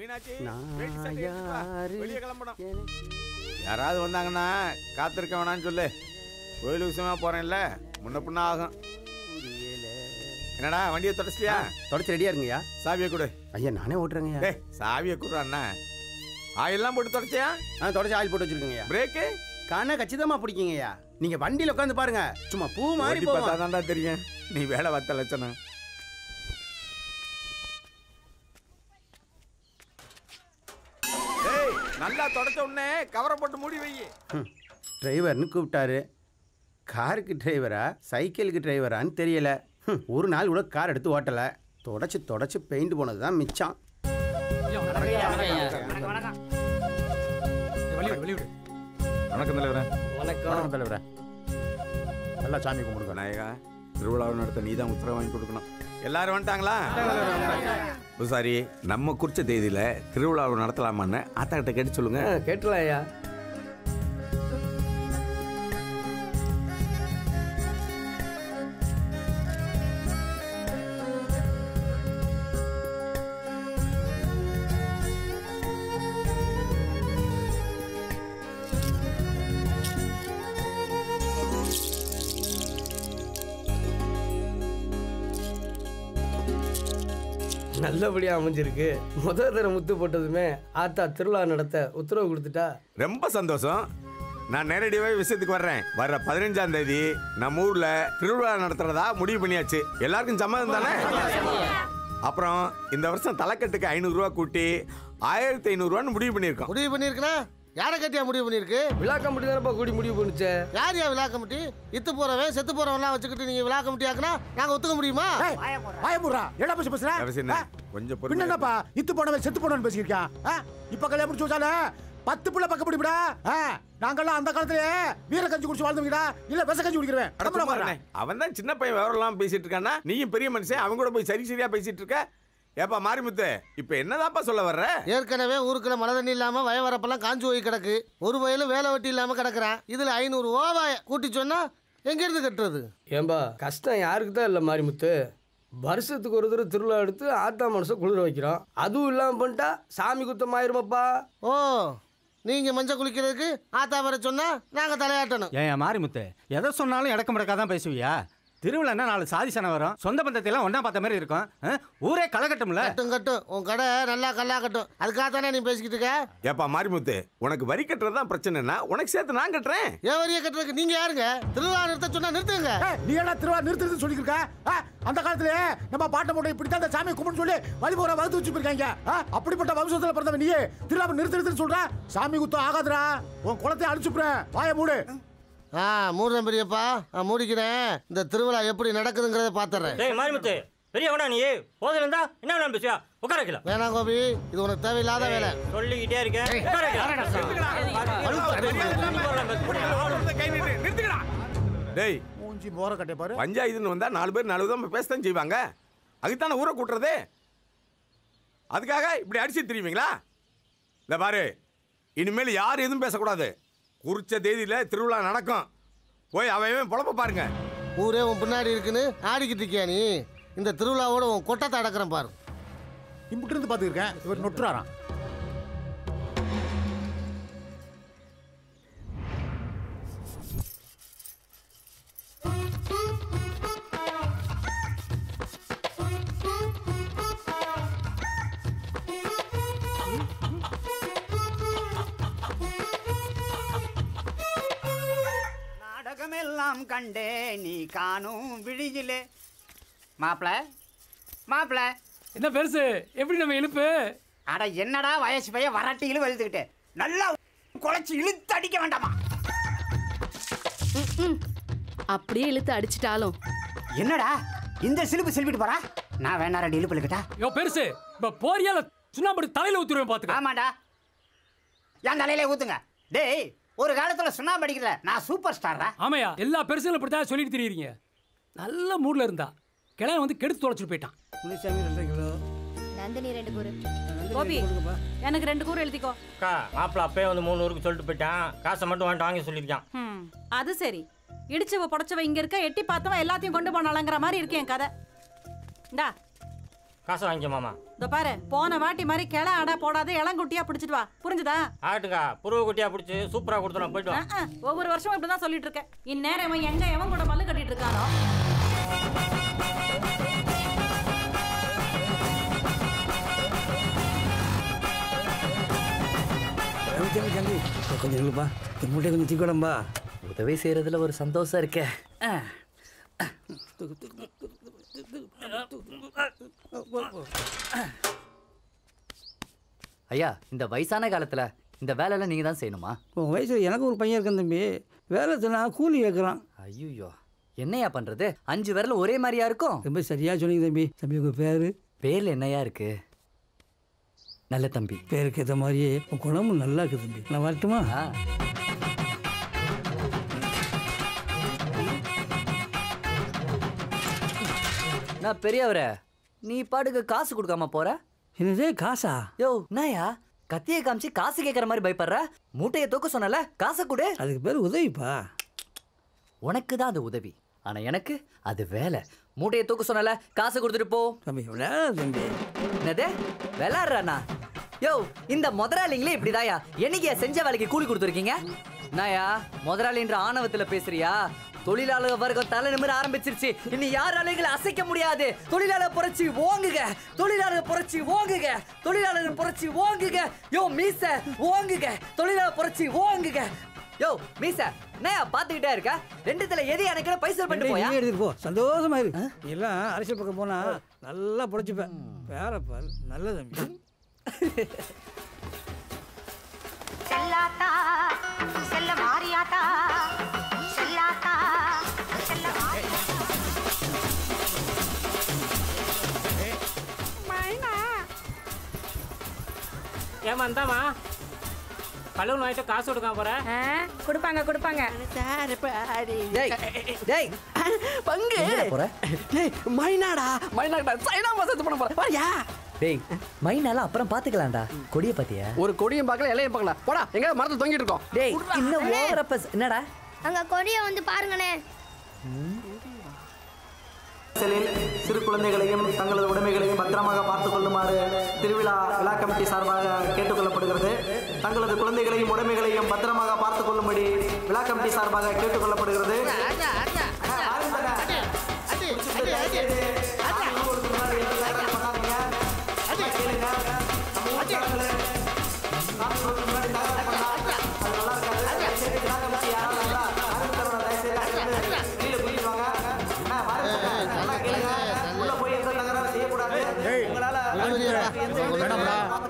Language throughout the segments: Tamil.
மீனாட்சி வெளியே கிளம்பணும். யாராவது வந்தாங்கன்னா காத்திருக்க வேணான்னு சொல்லு. கோயில் விஷயமா போறேன்ல, முன்ன பின்ன ஆகும். என்னடா வண்டியை தொடச்சிட்டியா? தொடச்சி ரெடியா இருங்கய்யா. சாவியை கொடு. ஐயா நானே ஓட்டுறேங்கய்யா. சாவியை கொடு அண்ணா. ஆயிலாம் போட்டு தொடச்சியா? தொடச்சி ஆயில் போட்டு வச்சிருக்கீங்கய்யா. பிரேக்கு காண கச்சிதமா பிடிக்கீங்கய்யா. நீங்க வண்டியில உட்காந்து பாருங்க, சும்மா பூ மாதிரி பார்த்தாதான்டா தெரியும் நீ வேலை வத்த லட்சணம். நல்லா தொடச்ச உடனே கவரை போட்டு மூடி வை. டிரைவர்னு கூப்பிட்டாரு. காருக்கு டிரைவரா சைக்கிளுக்கு டிரைவரான்னு தெரியல. ஒரு நாள் கூட கார் எடுத்து ஓட்டலை. தொடச்சி பெயிண்ட் போனது தான் மிச்சம். வணக்கம் தலைவரே. வணக்கம் தலைவரே. நல்லா சாமி கும்பிடுங்க. நாயகா, திருவிழாவை நடத்த நீ தான் உத்தரவு வாங்கி கொடுக்கணும். எல்லாரும் வந்துட்டாங்களா? சாரி, நம்ம குறிச்ச தேதியில திருவிழாவை நடத்தலாமான்னு ஆத்தா கிட்ட கேட்டு சொல்லுங்க. கேட்டலாம் ஐயா. நல்லபடியா அமைஞ்சிருக்கு. முதல் தடவை முத்து போட்டதுமே ஆத்தா திருவிழா நடத்த உத்தரவு கொடுத்துட்டா. ரொம்ப சந்தோஷம். நான் நேரடியாவே விஷயத்துக்கு வர்றேன். வர்ற 15ஆம் தேதி நம்ம ஊர்ல திருவிழா நடத்துறதா முடிவு பண்ணியாச்சு. எல்லாருக்கும் சம்மதம் தானே? அப்புறம் இந்த வருஷம் தலைக்கட்டுக்கு 500 ரூபா கூட்டி 1500 ரூபான்னு முடிவு பண்ணியிருக்கோம். முடிவு பண்ணிருக்கா? யாரை கட்டியா முடிவு பண்ணிருக்கு? விழா கமிட்டி தானப்பா கூடி முடிவு பண்ணுச்சு. யார் விழா கமிட்டி? இத்து போறவன் செத்து போறவன்லாம் வச்சுக்கிட்டு நீங்க விழா கமிட்டி ஆக்குனா நாங்க ஒத்துக்க முடியுமா? வாயமுறா என்ன பேசுற? கொஞ்சம் பின்னப்பா இத்து போனவன் செத்து போனவன் பேசியிருக்கா? இப்ப கல்யாணம் முடிச்சு வச்சாலே 10 பிள்ளை பக்கம் பிடிப்படா. நாங்கெல்லாம் அந்த காலத்துல வீர கஞ்சி குடிச்சு வாழ்ந்துங்கடா, இல்ல விச கஞ்சி குடிக்கிறேன். அவன் தான் சின்ன பையன் விவரம்லாம் பேசிட்டு இருக்கானா? நீயும் பெரிய மனுஷன், அவங்க கூட போய் சரியா பேசிட்டு இருக்க. ஏப்பா மாரிமுத்து, இப்ப என்னதான்ப்பா சொல்ல வர்ற? ஏற்கனவே ஊருக்குள்ள மழை தண்ணி இல்லாம வயவரப்பெல்லாம் காஞ்சு போய் கிடக்கு. ஒரு வயலும் வேலை வெட்டி இல்லாம கிடக்குறான். இதுல 500 ஓவாய கூட்டி சொன்னா எங்க இருந்து கட்டுறது? ஏன்பா கஷ்டம் யாருக்கு தான் இல்லை மாரிமுத்து. வருஷத்துக்கு ஒரு தடவை திருவிழா எடுத்து ஆத்தா மனசை குளிர வைக்கிறோம். அதுவும் இல்லாமல் பண்ணிட்டா சாமி குத்தம் ஆயிருமாப்பா. ஓ, நீங்க மஞ்சள் குளிக்கிறதுக்கு ஆத்தா வர சொன்னா நாங்க தலையாட்டணும். ஏன் மாரிமுத்து, எதை சொன்னாலும் இடக்க முடக்காதான் பேசுவியா? திருவிழான்னா 4 சாதி சனம் வரும், சொந்த பந்தத்தை எல்லாம் ஒன்றா பார்த்த மாதிரி இருக்கும். ஊரே களை கட்டும்ல. கட்டும் உன் கடை நல்லா கல்லா கட்டும். அதுக்காக தானே நீ பேசிக்கிட்டு இருக்க? ஏப்பா மாரிமுத்து, உனக்கு வரி கட்டுறதுதான் பிரச்சனைனா உனக்கு சேர்த்து நான் கட்டுறேன். ஏன் வரியை கட்டுறதுக்கு நீங்க யாருங்க? திருவிழா நிறுத்த சொன்னா நிறுத்துங்க. நீ என்ன திருவிழா நிறுத்துறது சொல்லிருக்க? அந்த காலத்துல நம்ம பாட்ட போட்டு இப்படித்தான் அந்த சாமியை கும்பிட்டு சொல்லி வழிபோற வகுத்து வச்சு போயிருக்காங்க. அப்படிப்பட்ட வம்சத்துல பிறந்தவன் நீ திருவிழா நிறுத்துறதுன்னு சொல்ற? சாமி குத்தம் ஆகாதுடா, உன் குளத்தை அழிச்சுப்புறேன். வாய மூடு. மூடுறேன் பெரியப்பா, மூடிக்கிறேன். இந்த திருவிழா எப்படி நடக்குதுங்கிறத பாத்துறேன். மாரிமுத்து பெரியவனா நீ போதில் இருந்தா என்ன வேணாம் பேசுவா? உட்கார வைக்கலாம். வேணாம் கோபி, இது உனக்கு தேவையில்லாத வேலை. சொல்லிக்கிட்டே இருக்கேன். டேய், பஞ்சாயத்துன்னு வந்தா 4 பேர் 4 விதமா பேசத்தான் செய்வாங்க. அதுதானே ஊரை கூட்டுறது. அதுக்காக இப்படி அடிச்சு திரிவீங்களா? இந்த பாரு, இனிமேல் யாரும் எதுவும் பேசக்கூடாது. குறிச்ச தேதியில திருவிழா நடக்கும். போய் அவன் பொழப்ப பாருங்க. ஊரே உன் பின்னாடி இருக்குன்னு ஆடிக்கிட்டு இருக்கியா நீ? இந்த திருவிழாவோட உன் கொட்டத்தை அடக்கிறேன் பாரு. இம்பிட்டு இருந்து பாத்துருக்கேன். இவர் நொட்டுறாராம். நாடகமெல்லாம் கண்டே நீ காணும் விழியிலே. மாப்பிள என்ன பெருசு, எப்படி நம்ம இழுப்பு? அட என்னடா வயசு பையன் வரட்டி இழு வெளுத்துக்கிட்டு நல்லா குழைச்சி இழுத்து அடிக்க வேண்டாமா? அப்படியே இழுத்து அடிச்சிட்டாலும் என்னடா இந்த சிலுப்பு செல்விட்டு போறா? நான் வேணா ரெண்டு இழுப்பு இழுக்கட்டா? யோ பெருசு, இப்ப போறியால சுண்ணாம்பு தலையில ஊத்துருவேன் பாத்துக்க. ஆமாடா, என் தலையில ஊத்துங்க. டேய், ஒரு காலத்துல சுண்ணாம்பு அடிக்கல, நான் சூப்பர் ஸ்டாரா. ஆமையா, எல்லா பெருசுகளும் இப்படித்தான் சொல்லிட்டு தெரியுறீங்க. நல்ல மூட்ல இருந்தா கிளைய வந்து கெடுத்து தொலைச்சிட்டு போயிட்டான். முனிசாமி 2 கிலோ, நந்தினி 2 கூறு. கோபி எனக்கு 2 கூறு எழுதிக்கோ. மாப்பிள்ள அப்பயே வந்து 3 ஊருக்கு சொல்லிட்டு போயிட்டான். காசை மட்டும் வாங்கி சொல்லியிருக்கான். அது சரி. இடிச்சவ புடச்சவ இங்க இருக்க, எட்டி பார்த்தவன் எல்லாத்தையும் கொண்டு போனாலங்கிற மாதிரி இருக்கேன் கதை. இந்தா காசை வாங்கிக்க மாமா. இந்த பாரு, போன வாட்டி மாதிரி கிளை அடா போடாத இளங்குட்டியா பிடிச்சிட்டு வா. புரிஞ்சுதா? ஆட்டுக்கா புருவ குட்டியா பிடிச்சி சூப்பராக கொடுத்துடும். போயிட்டு வா. ஒவ்வொரு வருஷமும் இப்படிதான் சொல்லிட்டு இருக்கேன். இந்நேரம் இவன் எங்க எவன் கூட மல்லு கட்டிட்டு இருக்கானோ. கொஞ்சம் இல்லைப்பா, மூட்டை கொஞ்சம் தீக்கடம்பா. உதவி செய்யறதுல ஒரு சந்தோஷம் இருக்கே. ஐயா, இந்த வயசான காலத்துல இந்த வேலையெல்லாம் நீங்க தான் செய்யணுமா? உன் வயசுல எனக்கு ஒரு பையன் இருக்கான் தம்பி. வேலை சொன்னா கூலி கேட்குறான். ஐயோ, என்னையா பண்றது? 5 விரல் ஒரே மாதிரியா இருக்கும். ரொம்ப சரியா சொன்னீங்க தம்பி. தம்பி உங்க பேரு? பேர்ல என்னையா இருக்கு? நல்ல தம்பி. பேருக்கு ஏற்ற மாதிரியே உன் குணமும் நல்லா இருக்கு தம்பி. நான் வரட்டுமா? நான் பெரியவரே, நீ பாட்டுக்கு காசு கொடுக்காம போற. என்னது காசா? யோ, நாயா கத்தியை காமிச்சு காசு கேட்கற மாதிரி பயப்படுற? மூட்டையை தூக்க சொன்னல, காசை கொடு. அதுக்கு பேர் உதவிப்பா. உனக்கு தான் அது உதவி, ஆனா எனக்கு அது வேலை. மூட்டையை தூக்க சொன்னல, காசு கொடுத்துட்டு போ. தம்பி விளையாட தம்பி. என்னது விளையாடுறானா? யோ, இந்த முதலாளிங்களே இப்படிதாயா என்னைக்கு செஞ்ச வேலைக்கு கூலி கொடுத்துருக்கீங்க? நாயா முதலாளின்ற ஆணவத்துல பேசுறியா? தொழிலாளர் வர்க்கம் தலை நிமிர ஆரம்பிச்சிருச்சு. இனி யாராலையும் அசைக்க முடியாது. தொழிலாளர் புரட்சி ஓங்குக, தொழிலாளர் புரட்சி ஓங்குக, தொழிலாளர் புரட்சி ஓங்குக. யோ மீச ஓங்குக, தொழிலாளர் புரட்சி ஓங்குக. யோ மீச என்னையா பாத்துக்கிட்டே இருக்க? ரெண்டுத்துல எது எனக்கு பைசல் பண்ணிட்டு போயா? எடுத்துட்டு போ, சந்தோஷமா இருக்கு. எல்லாம் அரசியல் பக்கம் போனா நல்லா புடைச்சுப்பேன். பேரப்பாரு நல்ல தம்பி. செல்லாத்தா செல்ல மாரியாத்தா செல்லாத்தா செல்ல மாரியாத்தா. ஏமா இந்தாமா பலூன் வாங்கிட்டு காசு கொடுக்காம போற? கொடுப்பாங்க கொடுப்பாங்க. பங்கு மைனாடா மைனாடா சைனா மாசத்து பண்ண போற. வாயா டேய், மைனால அப்புறம் பாத்துக்கலாம்டா. கொடியை பாத்தியா? ஒரு கொடியும் பார்க்கல, இலையும் பார்க்கல. போடா, எங்க மரத்துல தொங்கிட்டு இருக்கோம். டேய், இன்னும் ஓவரப்ப என்னடா? அங்க கொடியை வந்து பாருங்கண்ணே. சிறு குழந்தைகளையும் தங்களது உடைமைகளையும் பத்திரமாக பார்த்துக் கொள்ளுமாறு திருவிழா விழா கமிட்டி சார்பாக கேட்டுக்கொள்ளப்படுகிறது. தங்களது குழந்தைகளையும் உடைமைகளையும் பத்திரமாக பார்த்துக் கொள்ளும்படி விழா கமிட்டி சார்பாக கேட்டுக்கொள்ளப்படுகிறது.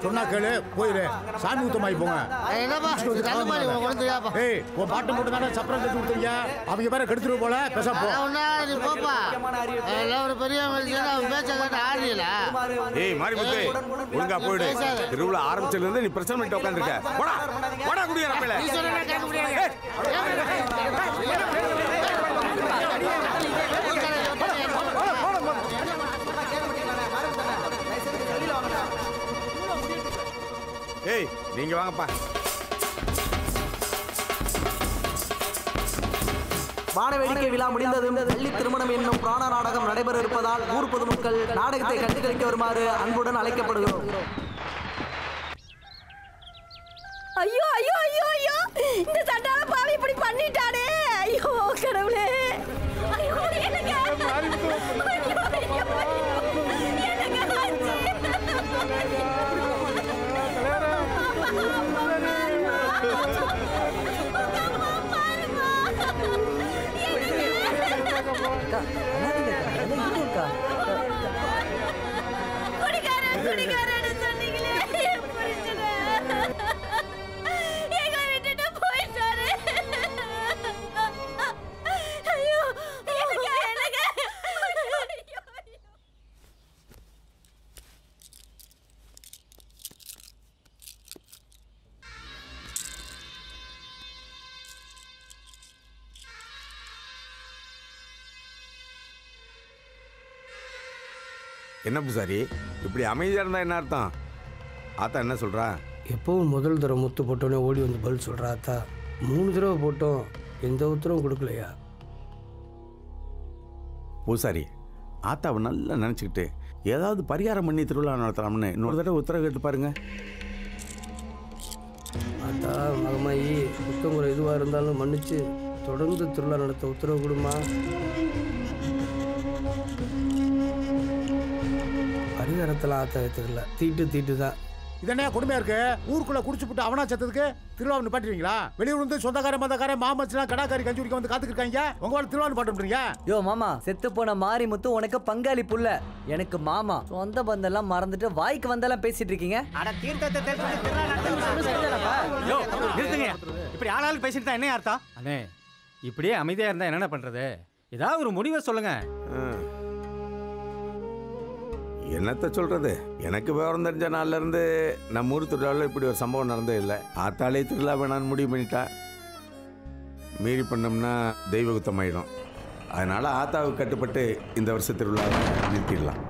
சொன்னா கேளு, போயிரு. சாமி ஊத்தமாயி போங்க. ஏய், உன் பாட்டு மட்டும் தானே சப்பரம் கட்டி கொடுத்துருக்கியா? அவங்க பேரை கெடுத்துரு போல. பேச போ. போப்பா, எல்லாம் ஒரு பெரிய மனுஷன் பேச்ச கேட்டு ஆடியல. ஏய் மாரிமுத்து, ஒழுங்கா போயிடு. திருவிழா ஆரம்பிச்சதுல இருந்து நீ பிரச்சனை பண்ணிட்டு உட்காந்துருக்க. போடா போடா குடியா ரப்பல. நீ சொன்னா கேட்க முடியாது. ஏய் நீங்க வாங்கப்பா. வானவேடிக்கை விழா முடிந்ததும் பள்ளி திருமணம் என்னும் பிராண நாடகம் நடைபெற இருப்பதால் ஊர் பொதுமக்கள் நாடகத்தை கண்டுகளிக்க வருமாறு அன்புடன் அழைக்கப்படுகிறோம். ஐயோ ஐயோ ஐயோ ஐயோ, இந்த சண்டால பாவி இப்படி பண்ணிட்டானே. ஐயோ கடவுளே. ஐயோ என்னங்க குடிகாரன்னு சொன்னீங்களே, எங்க விட்டுட்டு போயிட்டாரு. ஐயோ எனக்கு என்ன பூசாரி இப்படி அமைதியா இருந்தா என்ன அர்த்தம்? ஆத்தா என்ன சொல்றா? எப்பவும் முதல் தடவை முத்து போட்டோன்னே ஓடி வந்து பதில் சொல்கிறா. ஆத்தா 3 தடவை போட்டோம், எந்த உத்தரவும் கொடுக்கலையா? பூசாரி ஆத்தாவை நல்லா நினச்சிக்கிட்டு ஏதாவது பரிகாரம் பண்ணி திருவிழா நடத்தலாம்னு இன்னொரு தடவை உத்தரவு கேட்டு பாருங்க. அதான் மகமாயி குத்தங்குறை எதுவாக இருந்தாலும் மன்னிச்சு தொடர்ந்து திருவிழா நடத்த உத்தரவு கொடுமா. பரிகாரத்தில் ஆத்த வைத்துக்கல, தீட்டு தான். இது என்ன கொடுமையா இருக்கு? ஊருக்குள்ள குடிச்சு போட்டு அவனா செத்ததுக்கு திருவிழா நிப்பாட்டுவீங்களா? வெளியூர் வந்து சொந்தக்காரன் மந்தக்காரன் மாமச்சலாம் கடாக்காரி கஞ்சி குடிக்க வந்து காத்துக்கிட்டாங்க. உங்களால திருவிழா நிப்பாட்டுறீங்க? யோ மாமா, செத்து போன மாரிமுத்து உனக்கு பங்காளி புள்ள, எனக்கு மாமா. சொந்த பந்தெல்லாம் மறந்துட்டு வாய்க்கு வந்தெல்லாம் பேசிட்டு இருக்கீங்க. இப்படி ஆளாளுக்கு பேசிட்டு தான் என்ன அர்த்தம்? அண்ணே இப்படியே அமைதியா இருந்தா என்னென்ன பண்றது? ஏதாவது ஒரு முடிவை சொல்லுங்க. என்னத்த சொல்றது? எனக்கு விவரம் தெரிஞ்ச நாள்ல இருந்து நம்ம ஊர் திருவிழாவில் இப்படி ஒரு சம்பவம் நடந்தே இல்லை. ஆத்தாலே திருவிழா வேணான்னு முடிவு பண்ணிட்டா. மீறி பண்ணோம்னா தெய்வ குத்தமாயிடும். அதனால ஆத்தாவுக்கு கட்டுப்பட்டு இந்த வருஷ திருவிழாவை நிறுத்திடலாம்.